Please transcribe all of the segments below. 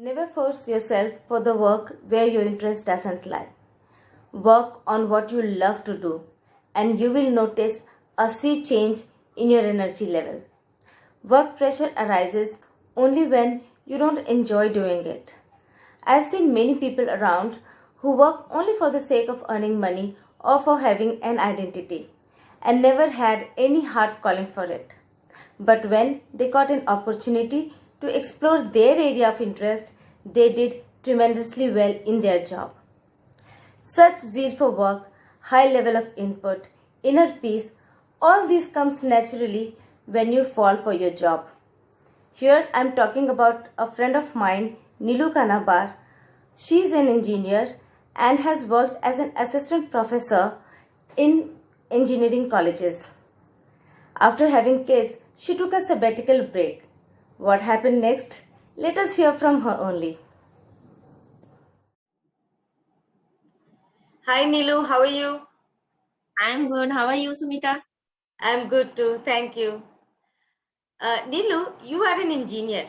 Never force yourself for the work where your interest doesn't lie. Work on what you love to do, and you will notice a sea change in your energy level. Work pressure arises only when you don't enjoy doing it. I've seen many people around who work only for the sake of earning money or for having an identity and never had any heart calling for it. But when they got an opportunity to explore their area of interest, they did tremendously well in their job. Such zeal for work, high level of input, inner peace, all this comes naturally when you fall for your job. Here I am talking about a friend of mine, Nilu Kanabar. She is an engineer and has worked as an assistant professor in engineering colleges. After having kids, she took a sabbatical break. What happened next? Let us hear from her only. Hi Nilu, how are you? I'm good. How are you, Sumita? I'm good too, thank you. Nilu, you are an engineer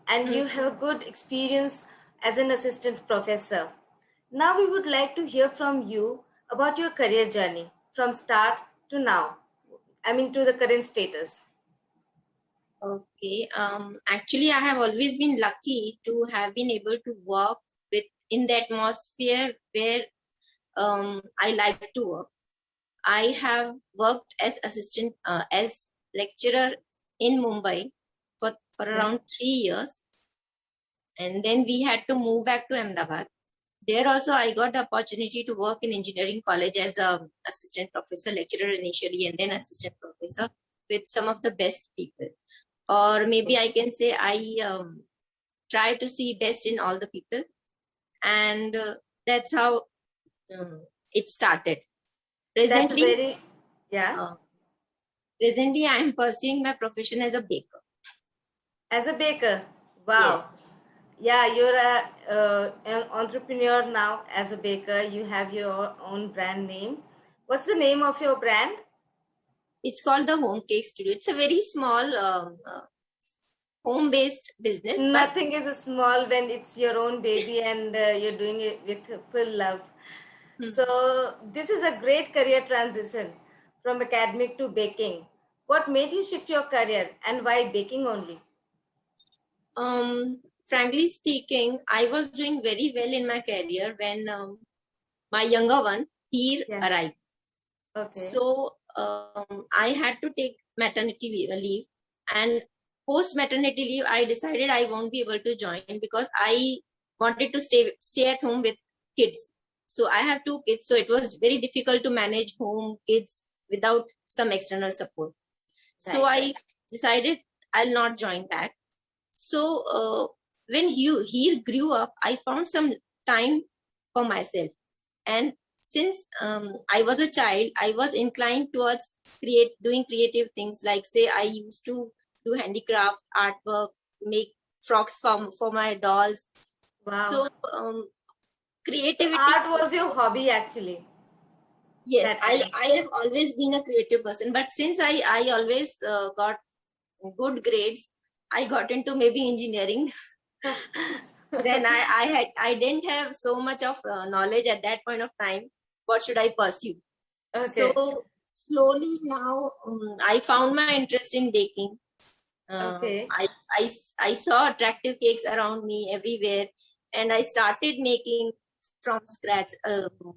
and you have a good experience as an assistant professor. Now we would like to hear from you about your career journey from start to now. To the current status. Okay. Actually, I have always been lucky to have been able to work with in the atmosphere where I like to work. I have worked as assistant, as lecturer in Mumbai for Okay. around 3 years, and then we had to move back to Ahmedabad. There also, I got the opportunity to work in engineering college as a assistant professor, lecturer initially, and then assistant professor with some of the best people. Or maybe I can say I try to see best in all the people, and that's how it started. That's a Presently, very, yeah. uh, presently I am pursuing my profession as a baker. As a baker, Yes, wow. Yeah, you're an entrepreneur now as a baker. You have your own brand name. What's the name of your brand? it's called the Home Cake Studio. It's a very small home-based business, but Nothing is small when it's your own baby and you're doing it with full love. So, this is a great career transition from academic to baking. What made you shift your career and why baking only? frankly speaking, I was doing very well in my career when my younger one he Yeah. arrived. Okay. So I had to take maternity leave, and post maternity leave, I decided I won't be able to join because I wanted to stay at home with kids. So I have two kids, so it was very difficult to manage home kids without some external support. So Right, I right. decided I'll not join back. So when he grew up, I found some time for myself, and since I was a child, I was inclined towards doing creative things, like say I used to do handicraft artwork, make frocks for my dolls. Wow. So So, creativity, art was your hobby actually yes, that i time. i have always been a creative person, but since I always got good grades, I got into maybe engineering. Then I didn't have so much of knowledge at that point of time. What should I pursue? So Okay. slowly now, I found my interest in baking. uh, Okay. I, I I saw attractive cakes around me everywhere, and I started making from scratch,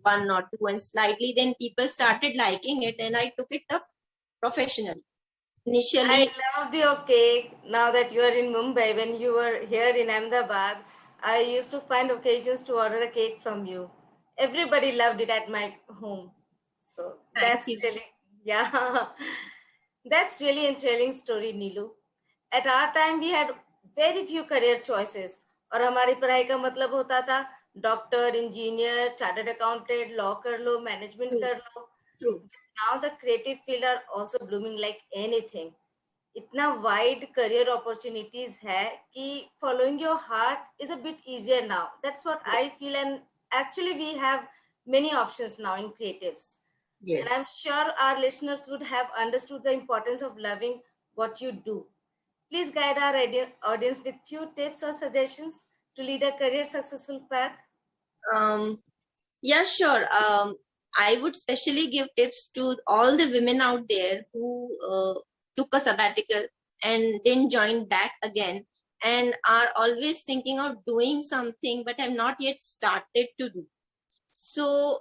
one or two, and slightly then people started liking it, and I took it up professionally. I Initially, loved your cake. Now that you are in Mumbai, when you were here in Ahmedabad, I used to find occasions to order a cake from you. Everybody loved it at my home. So thank that's you. really, yeah, that's really a thrilling story, Nilu. At our time, we had very few career choices. और हमारी पढ़ाई का मतलब होता था doctor engineer chartered accountant law कर लो management True, कर लो true. now the creative field are also blooming like anything इतना वाइड करियर अपॉर्चुनिटीज है कि following your heart is a bit easier now that's what Yes. I feel and actually we have many options now in creatives and I'm Yes. sure our listeners would have understood the importance of loving what you do. Please guide our audience with few tips or suggestions to lead a career successful path? Yeah, sure. I would specially give tips to all the women out there who took a sabbatical and didn't join back again and are always thinking of doing something but have not yet started to do. So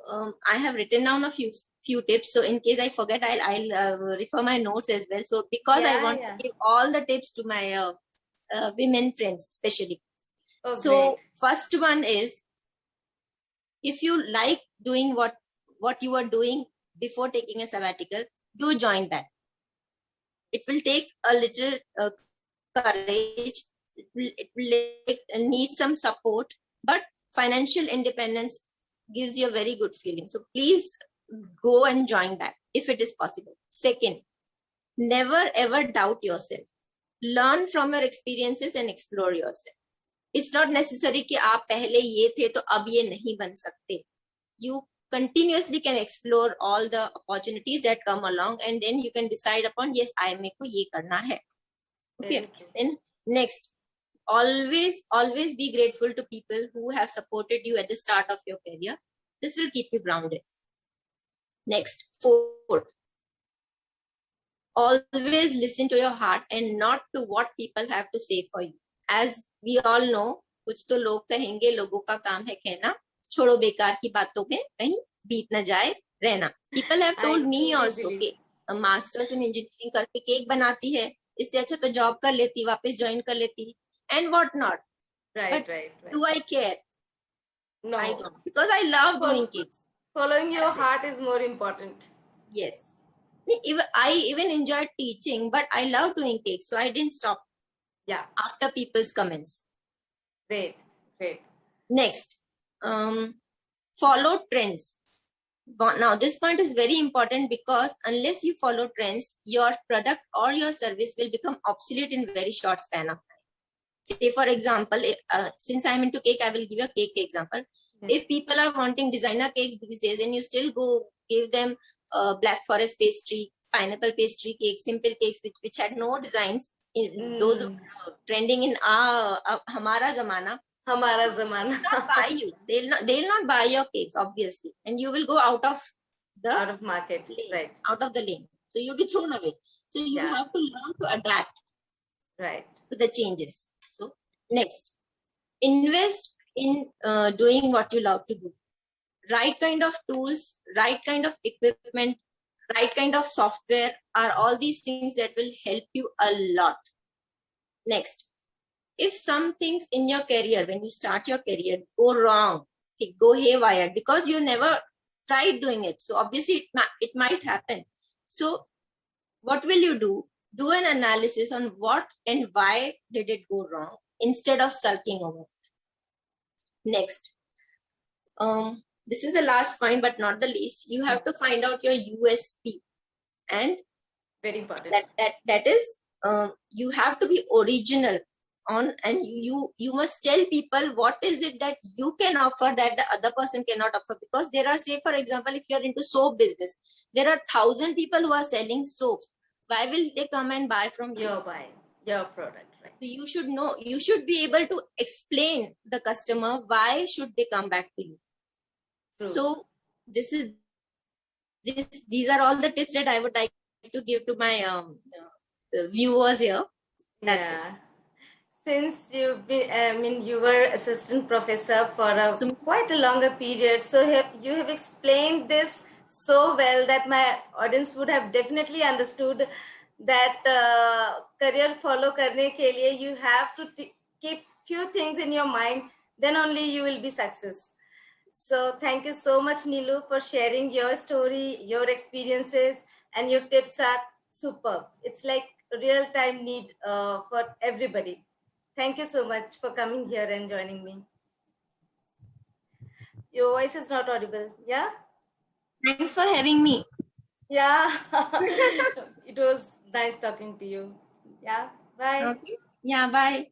I have written down a few tips. So in case I forget, I'll refer my notes as well. So because I want to give all the tips to my women friends, especially. Oh, so great. first one is, if you like doing what you were doing before taking a sabbatical, do join back. It will take a little courage. It will need some support, but financial independence gives you a very good feeling. So please go and join back if it is possible. Second, never ever doubt yourself. Learn from your experiences and explore yourself. It's not necessary कि आप पहले ये थे तो अब ये नहीं बन सकते. You continuously can explore all the opportunities that come along, and then you can decide upon, yes, मेरे को ये करना है. Okay. Then next, always be grateful to people who have supported you at the start of your career. This will keep you grounded. Next, fourth, always listen to your heart and not to what people have to say for you. As we all know, कुछ तो लोग कहेंगे, लोगों का काम है कहना, छोड़ो बेकार की बातों में कहीं बीत न जाए रहना. People have told me also कि मास्टर्स इन इंजीनियरिंग करके केक बनाती है, इससे अच्छा तो जॉब कर लेती, वापस ज्वाइन कर लेती, and what not. Right. Do I care? No. I don't, because I love doing cakes. Following your heart is more important. Yes. I even enjoyed teaching, but I love doing cakes, so I didn't stop. Yeah. After people's comments. Great. Next, follow trends. Now, this point is very important because unless you follow trends, your product or your service will become obsolete in very short span of time. Say, for example, since I'm into cake, I will give you a cake example. If people are wanting designer cakes these days and you still go give them black forest pastry, pineapple pastry cakes, simple cakes which had no designs, those trending in hamara zamana, not buy you. They'll not buy your cakes, obviously, and you will go out of market lane, right, out of the lane. So you'll be thrown away. So you have to learn to adapt to the changes. So next, invest in doing what you love to do. Right kind of tools, right kind of equipment, right kind of software are all these things that will help you a lot. Next, if some things in your career, when you start your career, go wrong, go haywire because you never tried doing it, so obviously it might happen. So what will you do? Do an analysis on what and why did it go wrong instead of sulking over it. Next, this is the last point but not the least. You have to find out your USP, and very important. That is, you have to be original on, and you must tell people what is it that you can offer that the other person cannot offer. Because there are, say for example, if you're into soap business, there are 1,000 people who are selling soaps. Why will they come and buy from you? Your product, right? So you should know, you should be able to explain the customer why should they come back to you. True. So these are all the tips that I would like to give to my viewers here. That's it. Since you've been, you were assistant professor for quite a longer period, so you have explained this so well that my audience would have definitely understood that career follow karne ke liye you have to keep few things in your mind, then only you will be success. So thank you so much, Neelu, for sharing your story, your experiences, and your tips are superb. It's like real-time need for everybody. Thank you so much for coming here and joining me. Your voice is not audible. Yeah? Thanks for having me. Yeah. It was nice talking to you. Yeah. Bye. Okay. Yeah, bye.